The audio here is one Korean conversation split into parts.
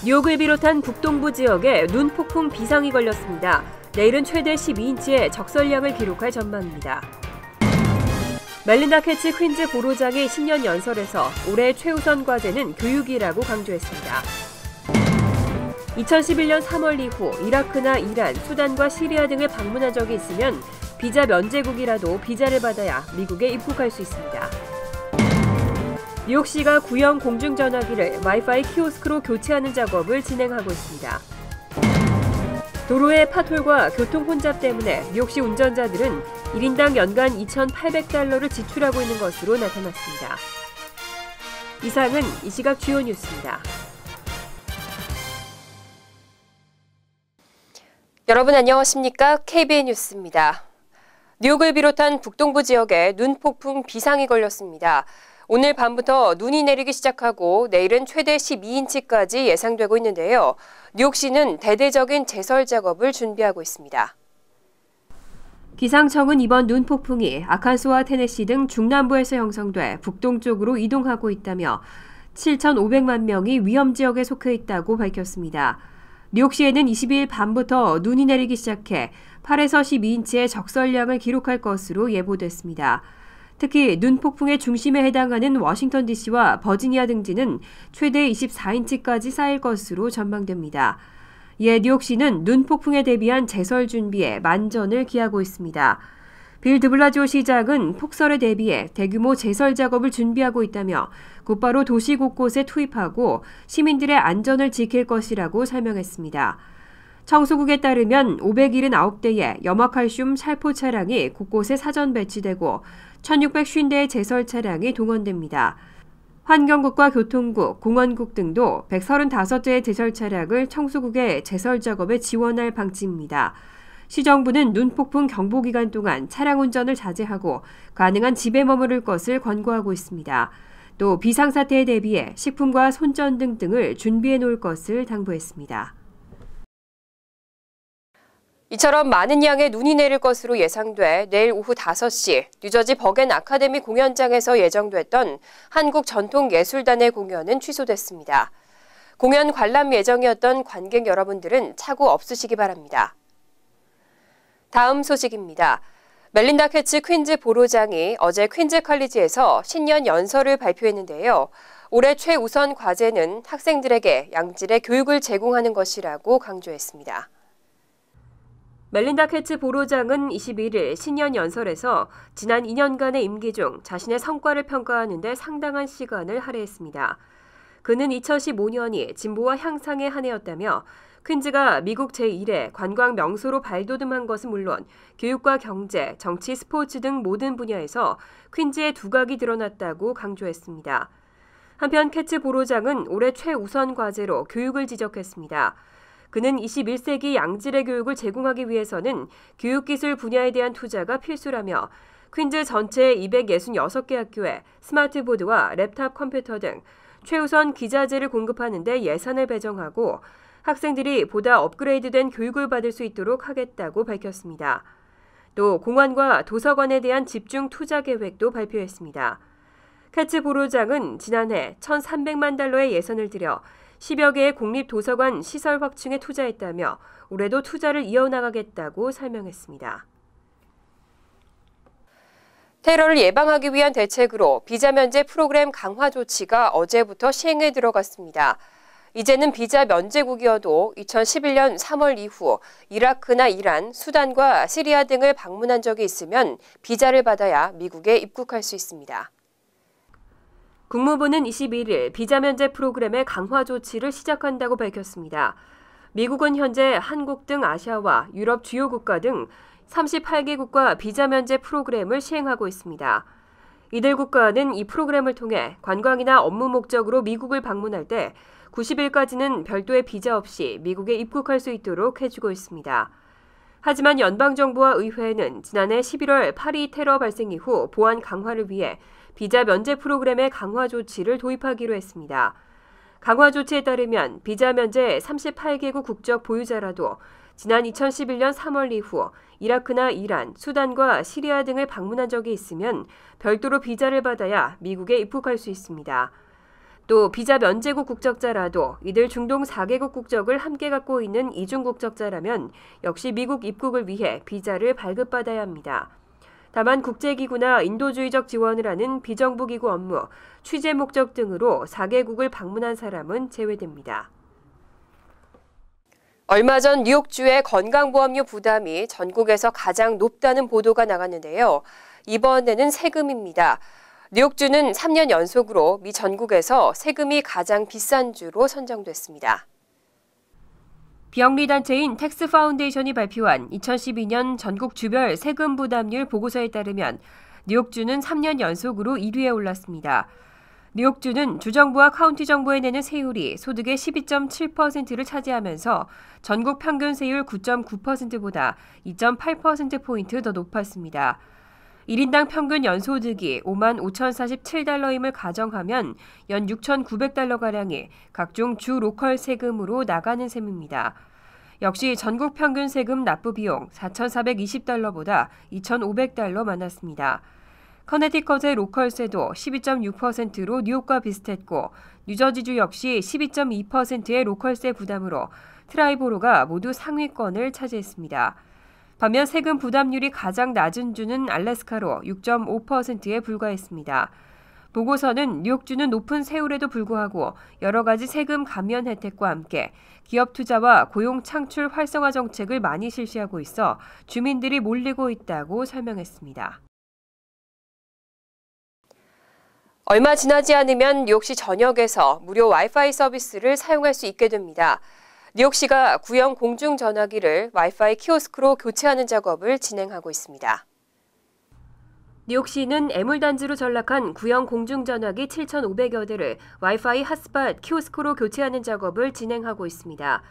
뉴욕을 비롯한 북동부 지역에 눈 폭풍 비상이 걸렸습니다. 내일은 최대 12인치의 적설량을 기록할 전망입니다. 멜린다 게츠 퀸즈 보로장이 신년 연설에서 올해 최우선 과제는 교육이라고 강조했습니다. 2011년 3월 이후 이라크나 이란, 수단과 시리아 등을 방문한 적이 있으면 비자 면제국이라도 비자를 받아야 미국에 입국할 수 있습니다. 뉴욕시가 구형 공중전화기를 와이파이 키오스크로 교체하는 작업을 진행하고 있습니다. 도로의 파톨과 교통 혼잡 때문에 뉴욕시 운전자들은 1인당 연간 $2,800를 지출하고 있는 것으로 나타났습니다. 이상은 이 시각 주요 뉴스입니다. 여러분 안녕하십니까? KBN 뉴스입니다. 뉴욕을 비롯한 북동부 지역에 눈폭풍 비상이 걸렸습니다. 오늘 밤부터 눈이 내리기 시작하고 내일은 최대 12인치까지 예상되고 있는데요. 뉴욕시는 대대적인 제설 작업을 준비하고 있습니다. 기상청은 이번 눈폭풍이 아칸소와 테네시 등 중남부에서 형성돼 북동쪽으로 이동하고 있다며 7,500만 명이 위험 지역에 속해 있다고 밝혔습니다. 뉴욕시에는 22일 밤부터 눈이 내리기 시작해 8에서 12인치의 적설량을 기록할 것으로 예보됐습니다. 특히 눈폭풍의 중심에 해당하는 워싱턴 DC와 버지니아 등지는 최대 24인치까지 쌓일 것으로 전망됩니다. 이에 뉴욕시는 눈폭풍에 대비한 제설 준비에 만전을 기하고 있습니다. 빌 드블라지오 시장은 폭설에 대비해 대규모 제설 작업을 준비하고 있다며 곧바로 도시 곳곳에 투입하고 시민들의 안전을 지킬 것이라고 설명했습니다. 청소국에 따르면 579대의 염화칼슘 살포 차량이 곳곳에 사전 배치되고 1,650대의 제설 차량이 동원됩니다. 환경국과 교통국, 공원국 등도 135대의 제설 차량을 청소국의 제설 작업에 지원할 방침입니다. 시정부는 눈폭풍 경보 기간 동안 차량 운전을 자제하고 가능한 집에 머무를 것을 권고하고 있습니다. 또 비상사태에 대비해 식품과 손전등 등을 준비해 놓을 것을 당부했습니다. 이처럼 많은 양의 눈이 내릴 것으로 예상돼 내일 오후 5시 뉴저지 버겐 아카데미 공연장에서 예정됐던 한국전통예술단의 공연은 취소됐습니다. 공연 관람 예정이었던 관객 여러분들은 착오 없으시기 바랍니다. 다음 소식입니다. 멜린다 게츠 퀸즈 보로장이 어제 퀸즈 칼리지에서 신년 연설을 발표했는데요. 올해 최우선 과제는 학생들에게 양질의 교육을 제공하는 것이라고 강조했습니다. 멜린다 게츠 보로장은 21일 신년 연설에서 지난 2년간의 임기 중 자신의 성과를 평가하는 데 상당한 시간을 할애했습니다. 그는 2015년이 진보와 향상의 한 해였다며 퀸즈가 미국 제1의 관광 명소로 발돋움한 것은 물론 교육과 경제, 정치, 스포츠 등 모든 분야에서 퀸즈의 두각이 드러났다고 강조했습니다. 한편 게츠 보로장은 올해 최우선 과제로 교육을 지적했습니다. 그는 21세기 양질의 교육을 제공하기 위해서는 교육기술 분야에 대한 투자가 필수라며 퀸즈 전체 266개 학교에 스마트보드와 랩탑 컴퓨터 등 최우선 기자재를 공급하는 데 예산을 배정하고 학생들이 보다 업그레이드된 교육을 받을 수 있도록 하겠다고 밝혔습니다. 또 공원과 도서관에 대한 집중 투자 계획도 발표했습니다. 게츠 보로장은 지난해 $1,300만 예산을 들여 10여 개의 공립도서관 시설 확충에 투자했다며 올해도 투자를 이어나가겠다고 설명했습니다. 테러를 예방하기 위한 대책으로 비자 면제 프로그램 강화 조치가 어제부터 시행에 들어갔습니다. 이제는 비자 면제국이어도 2011년 3월 이후 이라크나 이란, 수단과 시리아 등을 방문한 적이 있으면 비자를 받아야 미국에 입국할 수 있습니다. 국무부는 21일 비자 면제 프로그램의 강화 조치를 시작한다고 밝혔습니다. 미국은 현재 한국 등 아시아와 유럽 주요 국가 등 38개국과 비자 면제 프로그램을 시행하고 있습니다. 이들 국가는 이 프로그램을 통해 관광이나 업무 목적으로 미국을 방문할 때 90일까지는 별도의 비자 없이 미국에 입국할 수 있도록 해주고 있습니다. 하지만 연방정부와 의회는 지난해 11월 파리 테러 발생 이후 보안 강화를 위해 비자 면제 프로그램의 강화 조치를 도입하기로 했습니다. 강화 조치에 따르면 비자 면제 38개국 국적 보유자라도 지난 2011년 3월 이후 이라크나 이란, 수단과 시리아 등을 방문한 적이 있으면 별도로 비자를 받아야 미국에 입국할 수 있습니다. 또 비자 면제국 국적자라도 이들 중동 4개국 국적을 함께 갖고 있는 이중 국적자라면 역시 미국 입국을 위해 비자를 발급받아야 합니다. 다만 국제기구나 인도주의적 지원을 하는 비정부기구 업무, 취재 목적 등으로 4개국을 방문한 사람은 제외됩니다. 얼마 전 뉴욕주의 건강보험료 부담이 전국에서 가장 높다는 보도가 나갔는데요. 이번에는 세금입니다. 뉴욕주는 3년 연속으로 미 전국에서 세금이 가장 비싼 주로 선정됐습니다. 비영리 단체인 텍스 파운데이션이 발표한 2012년 전국 주별 세금 부담률 보고서에 따르면 뉴욕주는 3년 연속으로 1위에 올랐습니다. 뉴욕주는 주정부와 카운티 정부에 내는 세율이 소득의 12.7%를 차지하면서 전국 평균 세율 9.9%보다 2.8%포인트 더 높았습니다. 1인당 평균 연소득이 5만 5,047달러임을 가정하면 연 6,900달러가량이 각종 주 로컬 세금으로 나가는 셈입니다. 역시 전국 평균 세금 납부 비용 4,420달러보다 2,500달러 많았습니다. 커네티컷의 로컬세도 12.6%로 뉴욕과 비슷했고 뉴저지주 역시 12.2%의 로컬세 부담으로 트라이보로가 모두 상위권을 차지했습니다. 반면 세금 부담률이 가장 낮은 주는 알래스카로 6.5%에 불과했습니다. 보고서는 뉴욕주는 높은 세율에도 불구하고 여러 가지 세금 감면 혜택과 함께 기업 투자와 고용 창출 활성화 정책을 많이 실시하고 있어 주민들이 몰리고 있다고 설명했습니다. 얼마 지나지 않으면 뉴욕시 전역에서 무료 와이파이 서비스를 사용할 수 있게 됩니다. 뉴욕시가 구형 공중전화기를 와이파이 키오스크로 교체하는 작업을 진행하고 있습니다. 뉴욕시는 애물단지로 전락한 구형 공중전화기 7,500여 대를 와이파이 핫스팟 키오스크로 교체하는 작업을 진행하고 있습니다.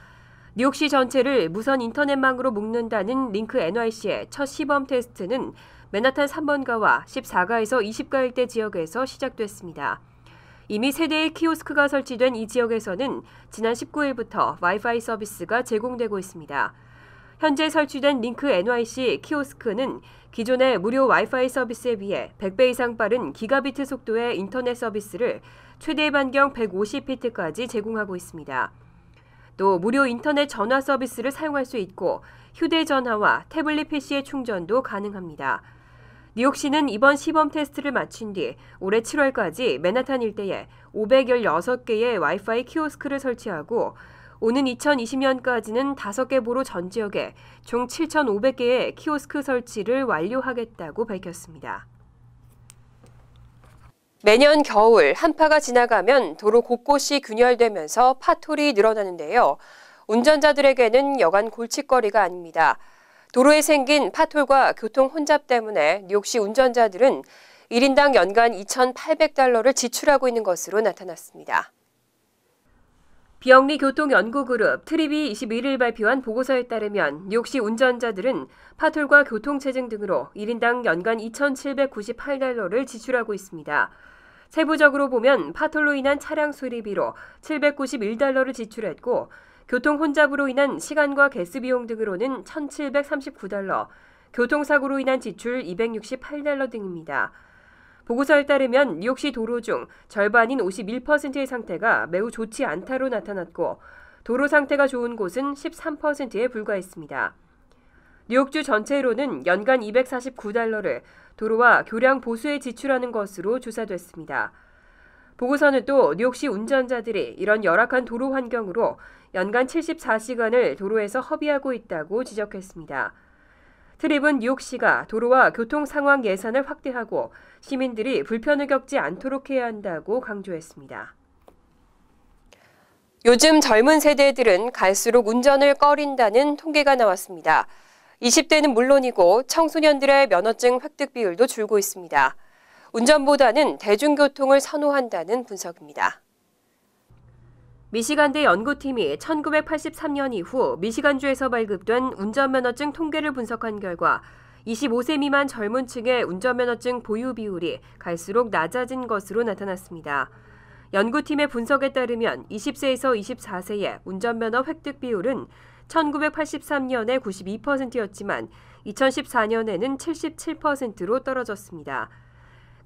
뉴욕시 전체를 무선 인터넷망으로 묶는다는 링크 NYC의 첫 시범 테스트는 맨하탄 3번가와 14가에서 20가 일대 지역에서 시작됐습니다. 이미 3대의 키오스크가 설치된 이 지역에서는 지난 19일부터 와이파이 서비스가 제공되고 있습니다. 현재 설치된 링크 NYC 키오스크는 기존의 무료 와이파이 서비스에 비해 100배 이상 빠른 기가비트 속도의 인터넷 서비스를 최대 반경 150피트까지 제공하고 있습니다. 또 무료 인터넷 전화 서비스를 사용할 수 있고 휴대전화와 태블릿 PC의 충전도 가능합니다. 뉴욕시는 이번 시범 테스트를 마친 뒤 올해 7월까지 맨하탄 일대에 516개의 와이파이 키오스크를 설치하고 오는 2020년까지는 5개 보로 전 지역에 총 7,500개의 키오스크 설치를 완료하겠다고 밝혔습니다. 매년 겨울 한파가 지나가면 도로 곳곳이 균열되면서 파톨이 늘어나는데요. 운전자들에게는 여간 골칫거리가 아닙니다. 도로에 생긴 파톨과 교통 혼잡 때문에 뉴욕시 운전자들은 1인당 연간 2,800달러를 지출하고 있는 것으로 나타났습니다. 비영리 교통연구그룹 트립이 21일 발표한 보고서에 따르면 뉴욕시 운전자들은 파톨과 교통체증 등으로 1인당 연간 2,798달러를 지출하고 있습니다. 세부적으로 보면 파톨로 인한 차량 수리비로 791달러를 지출했고 교통 혼잡으로 인한 시간과 가스 비용 등으로는 1,739달러, 교통사고로 인한 지출 268달러 등입니다. 보고서에 따르면 뉴욕시 도로 중 절반인 51%의 상태가 매우 좋지 않다로 나타났고 도로 상태가 좋은 곳은 13%에 불과했습니다. 뉴욕주 전체로는 연간 249달러를 도로와 교량 보수에 지출하는 것으로 조사됐습니다. 보고서는 또 뉴욕시 운전자들이 이런 열악한 도로 환경으로 연간 74시간을 도로에서 허비하고 있다고 지적했습니다. 트립은 뉴욕시가 도로와 교통 상황 예산을 확대하고 시민들이 불편을 겪지 않도록 해야 한다고 강조했습니다. 요즘 젊은 세대들은 갈수록 운전을 꺼린다는 통계가 나왔습니다. 20대는 물론이고 청소년들의 면허증 획득 비율도 줄고 있습니다. 운전보다는 대중교통을 선호한다는 분석입니다. 미시간대 연구팀이 1983년 이후 미시간주에서 발급된 운전면허증 통계를 분석한 결과 25세 미만 젊은 층의 운전면허증 보유 비율이 갈수록 낮아진 것으로 나타났습니다. 연구팀의 분석에 따르면 20세에서 24세의 운전면허 획득 비율은 1983년에 92%였지만 2014년에는 77%로 떨어졌습니다.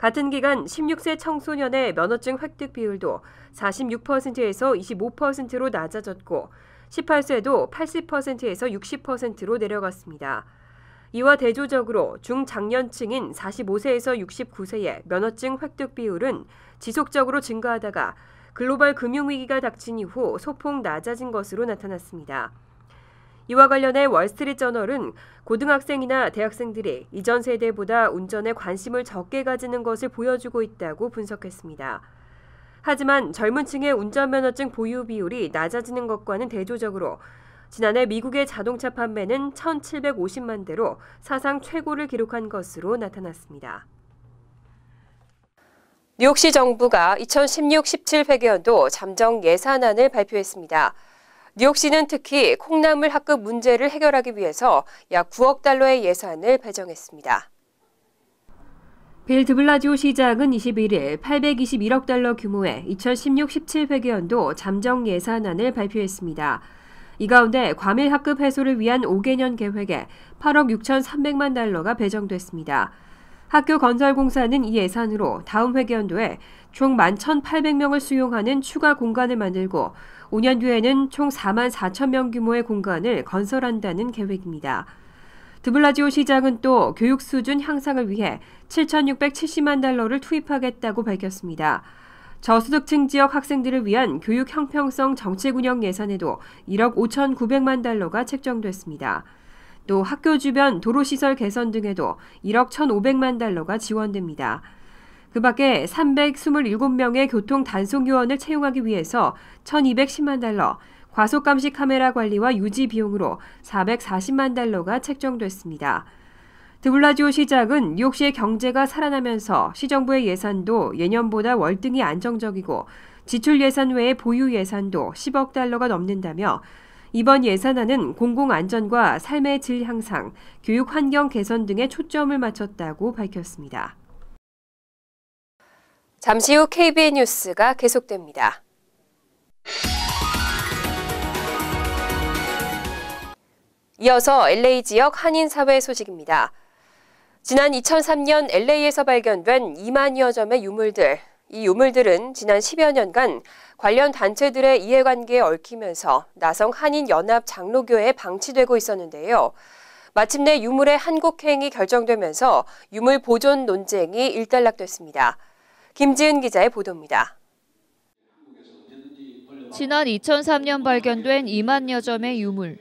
같은 기간 16세 청소년의 면허증 획득 비율도 46%에서 25%로 낮아졌고 18세도 80%에서 60%로 내려갔습니다. 이와 대조적으로 중장년층인 45세에서 69세의 면허증 획득 비율은 지속적으로 증가하다가 글로벌 금융위기가 닥친 이후 소폭 낮아진 것으로 나타났습니다. 이와 관련해 월스트리트저널은 고등학생이나 대학생들이 이전 세대보다 운전에 관심을 적게 가지는 것을 보여주고 있다고 분석했습니다. 하지만 젊은 층의 운전면허증 보유 비율이 낮아지는 것과는 대조적으로 지난해 미국의 자동차 판매는 1,750만 대로 사상 최고를 기록한 것으로 나타났습니다. 뉴욕시 정부가 2016-17 회계연도 잠정 예산안을 발표했습니다. 뉴욕시는 특히 콩나물 합급 문제를 해결하기 위해서 약 9억 달러의 예산을 배정했습니다. 빌 드블라지오 시장은 21일 821억 달러 규모의 2016-17 회계연도 잠정 예산안을 발표했습니다. 이 가운데 과밀 합급 해소를 위한 5개년 계획에 8억 6,300만 달러가 배정됐습니다. 학교 건설공사는 이 예산으로 다음 회계연도에 총 11,800명을 수용하는 추가 공간을 만들고 5년 뒤에는 총 4만 4천 명 규모의 공간을 건설한다는 계획입니다. 드블라지오 시장은 또 교육 수준 향상을 위해 7,670만 달러를 투입하겠다고 밝혔습니다. 저소득층 지역 학생들을 위한 교육 형평성 정책 운영 예산에도 1억 5,900만 달러가 책정됐습니다. 또 학교 주변 도로시설 개선 등에도 1억 1,500만 달러가 지원됩니다. 그 밖에 327명의 교통 단속 요원을 채용하기 위해서 1,210만 달러, 과속 감시 카메라 관리와 유지 비용으로 440만 달러가 책정됐습니다. 드블라지오 시장은 뉴욕시의 경제가 살아나면서 시정부의 예산도 예년보다 월등히 안정적이고 지출 예산 외의 보유 예산도 10억 달러가 넘는다며 이번 예산안은 공공안전과 삶의 질 향상, 교육 환경 개선 등에 초점을 맞췄다고 밝혔습니다. 잠시 후 KBN 뉴스가 계속됩니다. 이어서 LA 지역 한인사회 소식입니다. 지난 2003년 LA에서 발견된 2만여 점의 유물들. 이 유물들은 지난 10여 년간 관련 단체들의 이해관계에 얽히면서 나성 한인연합 장로교회에 방치되고 있었는데요. 마침내 유물의 한국행이 결정되면서 유물 보존 논쟁이 일단락됐습니다. 김지은 기자의 보도입니다. 지난 2003년 발견된 2만여 점의 유물.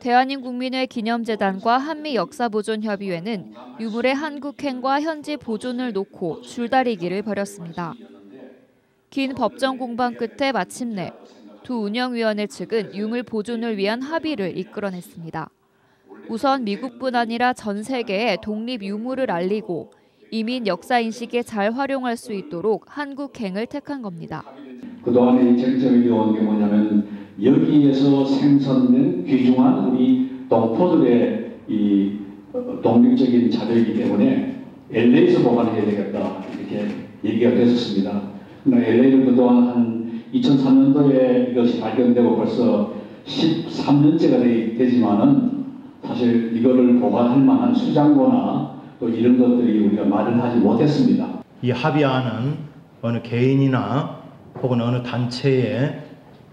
대한민국민회 기념재단과 한미역사보존협의회는 유물의 한국행과 현지 보존을 놓고 줄다리기를 벌였습니다. 긴 법정 공방 끝에 마침내 두 운영위원회 측은 유물 보존을 위한 합의를 이끌어냈습니다. 우선 미국뿐 아니라 전 세계에 독립 유물을 알리고 이민 역사 인식에 잘 활용할 수 있도록 한국행을 택한 겁니다. 그동안의 쟁점이 되어온 게 뭐냐면 여기에서 생성된 귀중한 우리 동포들의 이 독립적인 자료이기 때문에 LA에서 보관해야 되겠다 이렇게 얘기가 됐었습니다. 그러나 LA는 그동안 한 2003년도에 이것이 발견되고 벌써 13년째가 되지만은 사실 이거를 보관할 만한 수장고나 또 이런 것들이 우리가 마련하지 못했습니다. 이 합의안은 어느 개인이나 혹은 어느 단체의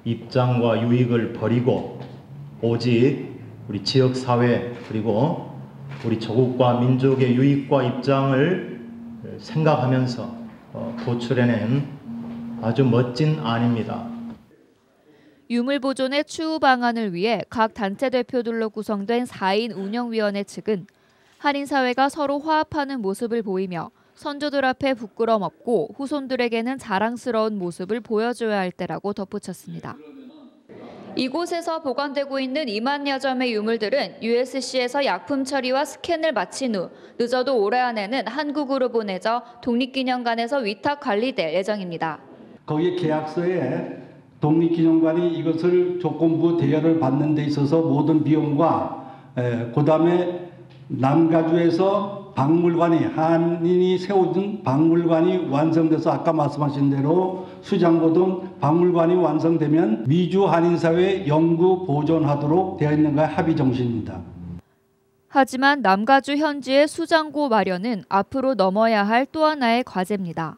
입장과 유익을 버리고 오직 우리 지역사회 그리고 우리 조국과 민족의 유익과 입장을 생각하면서 도출해낸 아주 멋진 안입니다. 유물 보존의 추후 방안을 위해 각 단체 대표들로 구성된 4인 운영위원회 측은 한인사회가 서로 화합하는 모습을 보이며 선조들 앞에 부끄럼 없고 후손들에게는 자랑스러운 모습을 보여줘야 할 때라고 덧붙였습니다. 이곳에서 보관되고 있는 2만여 점의 유물들은 USC에서 약품 처리와 스캔을 마친 후 늦어도 올해 안에는 한국으로 보내져 독립기념관에서 위탁 관리될 예정입니다. 거기에 계약서에 독립기념관이 이것을 조건부 대여를 받는 데 있어서 모든 비용과 그다음에 남가주에서 박물관이 한인이 세워준 박물관이 완성돼서 아까 말씀하신 대로 수장고 등 박물관이 완성되면 미주 한인사회 영구 보존하도록 되어 있는 가 합의 정신입니다. 하지만 남가주 현지의 수장고 마련은 앞으로 넘어야 할 또 하나의 과제입니다.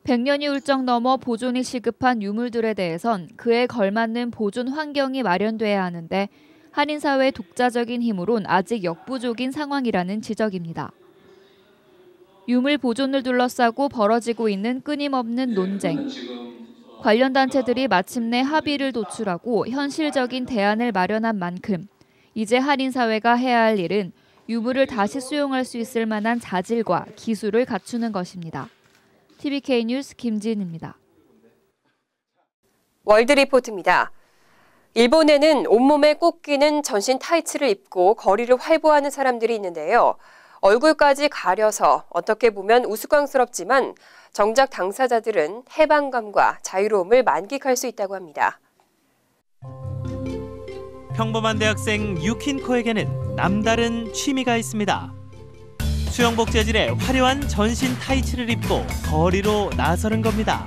100년이 훌쩍 넘어 보존이 시급한 유물들에 대해선 그에 걸맞는 보존 환경이 마련돼야 하는데 한인사회의 독자적인 힘으론 아직 역부족인 상황이라는 지적입니다. 유물 보존을 둘러싸고 벌어지고 있는 끊임없는 논쟁. 관련 단체들이 마침내 합의를 도출하고 현실적인 대안을 마련한 만큼 이제 한인사회가 해야 할 일은 유물을 다시 수용할 수 있을 만한 자질과 기술을 갖추는 것입니다. TVK 뉴스 김지은입니다. 월드리포트입니다. 일본에는 온몸에 꼭 끼는 전신 타이츠를 입고 거리를 활보하는 사람들이 있는데요. 얼굴까지 가려서 어떻게 보면 우스꽝스럽지만 정작 당사자들은 해방감과 자유로움을 만끽할 수 있다고 합니다. 평범한 대학생 유킨코에게는 남다른 취미가 있습니다. 수영복 재질의 화려한 전신 타이츠를 입고 거리로 나서는 겁니다.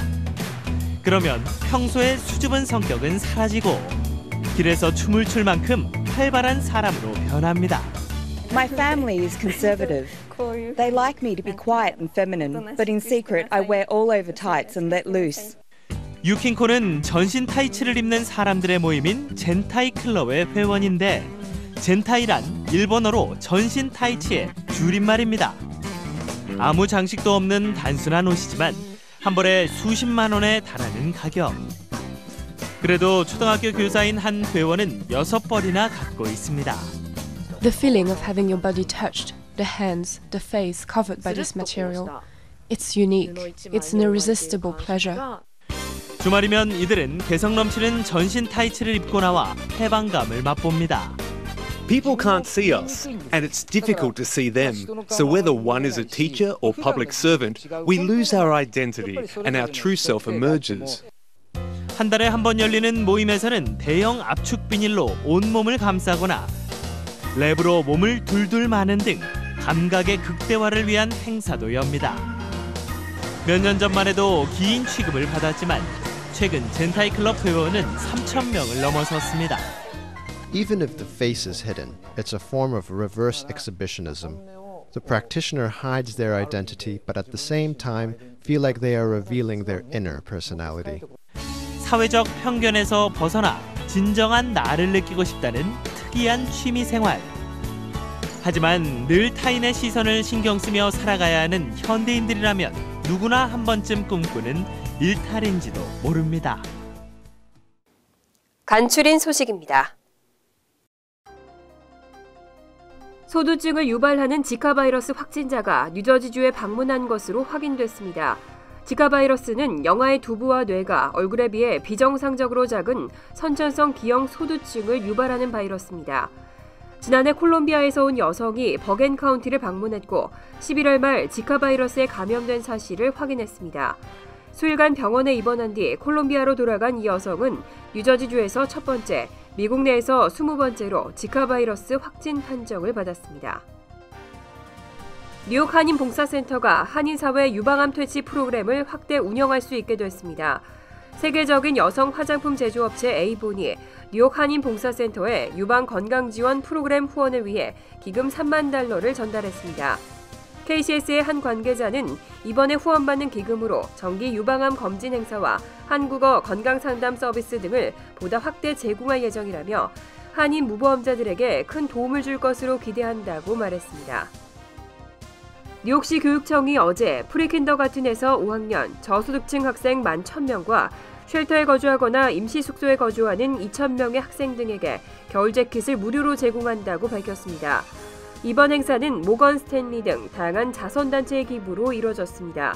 그러면 평소의 수줍은 성격은 사라지고 길에서 춤을 출 만큼 활발한 사람으로 변합니다. My family is conservative. They like me to be quiet and feminine, but in secret I wear all-over tights and let loose. 유킨코는 전신 타이츠를 입는 사람들의 모임인 젠타이 클럽의 회원인데 젠타이란 일본어로 전신 타이츠의 줄임말입니다. 아무 장식도 없는 단순한 옷이지만 한 벌에 수십만 원에 달하는 가격. 그래도 초등학교 교사인 한 회원은 6벌이나 갖고 있습니다. The feeling of having your body touched, the hands, the face covered by this material, it's unique. It's an irresistible pleasure. 주말이면 이들은 개성 넘치는 전신 타이츠를 입고 나와 해방감을 맛봅니다. People can't see us, and it's difficult to see them. So whether one is a teacher or public servant, we lose our identity and our true self emerges. 한 달에 한 번 열리는 모임에서는 대형 압축 비닐로 온몸을 감싸거나 랩으로 몸을 둘둘 마는 등 감각의 극대화를 위한 행사도 엽니다. 몇 년 전만 해도 긴 취급을 받았지만 최근 젠타이 클럽 회원은 3,000명을 넘어섰습니다. Even if the face is hidden, it's a form of reverse exhibitionism. The practitioner hides their identity, but at the same time feel like they are revealing their inner personality. 사회적 편견에서 벗어나 진정한 나를 느끼고 싶다는 특이한 취미 생활. 하지만 늘 타인의 시선을 신경 쓰며 살아가야 하는 현대인들이라면 누구나 한 번쯤 꿈꾸는 일탈인지도 모릅니다. 간추린 소식입니다. 소두증을 유발하는 지카 바이러스 확진자가 뉴저지주에 방문한 것으로 확인됐습니다. 지카 바이러스는 영아의 두부와 뇌가 얼굴에 비해 비정상적으로 작은 선천성 기형 소두증을 유발하는 바이러스입니다. 지난해 콜롬비아에서 온 여성이 버겐 카운티를 방문했고 11월 말 지카 바이러스에 감염된 사실을 확인했습니다. 수일간 병원에 입원한 뒤 콜롬비아로 돌아간 이 여성은 뉴저지주에서 첫 번째, 미국 내에서 20번째로 지카 바이러스 확진 판정을 받았습니다. 뉴욕 한인봉사센터가 한인사회 유방암 퇴치 프로그램을 확대 운영할 수 있게 됐습니다. 세계적인 여성 화장품 제조업체 에이본이 뉴욕 한인봉사센터에 유방 건강지원 프로그램 후원을 위해 기금 $30,000를 전달했습니다. KCS의 한 관계자는 이번에 후원받는 기금으로 정기 유방암 검진 행사와 한국어 건강상담 서비스 등을 보다 확대 제공할 예정이라며 한인 무보험자들에게 큰 도움을 줄 것으로 기대한다고 말했습니다. 뉴욕시 교육청이 어제 프리킨더가튼에서 5학년 저소득층 학생 11,000명과 쉘터에 거주하거나 임시숙소에 거주하는 2,000명의 학생 등에게 겨울 재킷을 무료로 제공한다고 밝혔습니다. 이번 행사는 모건 스탠리 등 다양한 자선단체의 기부로 이뤄졌습니다.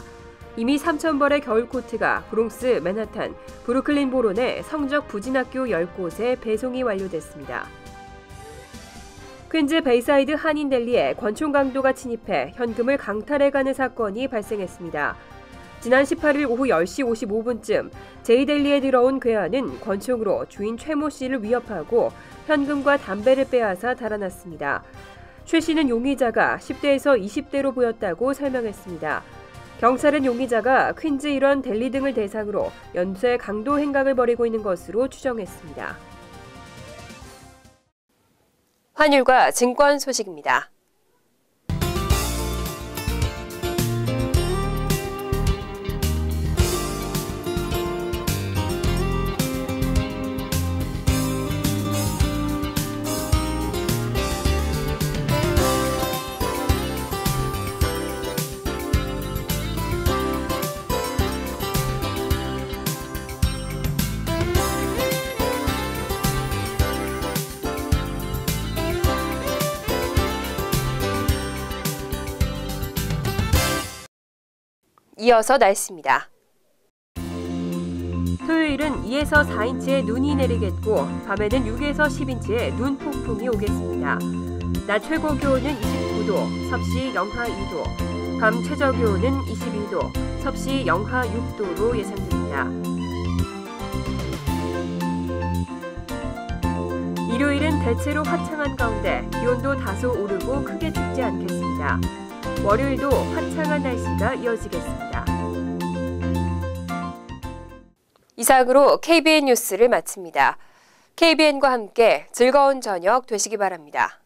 이미 3,000벌의 겨울 코트가 브롱스, 맨하탄, 브루클린 보론의 성적 부진학교 10곳에 배송이 완료됐습니다. 퀸즈 베이사이드 한인델리에 권총 강도가 침입해 현금을 강탈해가는 사건이 발생했습니다. 지난 18일 오후 10시 55분쯤 제이델리에 들어온 괴한은 권총으로 주인 최모 씨를 위협하고 현금과 담배를 빼앗아 달아났습니다. 최 씨는 용의자가 10대에서 20대로 보였다고 설명했습니다. 경찰은 용의자가 퀸즈 일원 델리 등을 대상으로 연쇄 강도 행각을 벌이고 있는 것으로 추정했습니다. 환율과 증권 소식입니다. 이어서 날씨입니다. 토요일은 2에서 4인치의 눈이 내리겠고 밤에는 6에서 10인치의 눈 폭풍이 오겠습니다. 낮 최고 기온은 29도, 섭씨 영하 2도, 밤 최저 기온은 22도, 섭씨 영하 6도로 예상됩니다. 일요일은 대체로 화창한 가운데 기온도 다소 오르고 크게 춥지 않겠습니다. 월요일도 화창한 날씨가 이어지겠습니다. 이상으로 KBN 뉴스를 마칩니다. KBN과 함께 즐거운 저녁 되시기 바랍니다.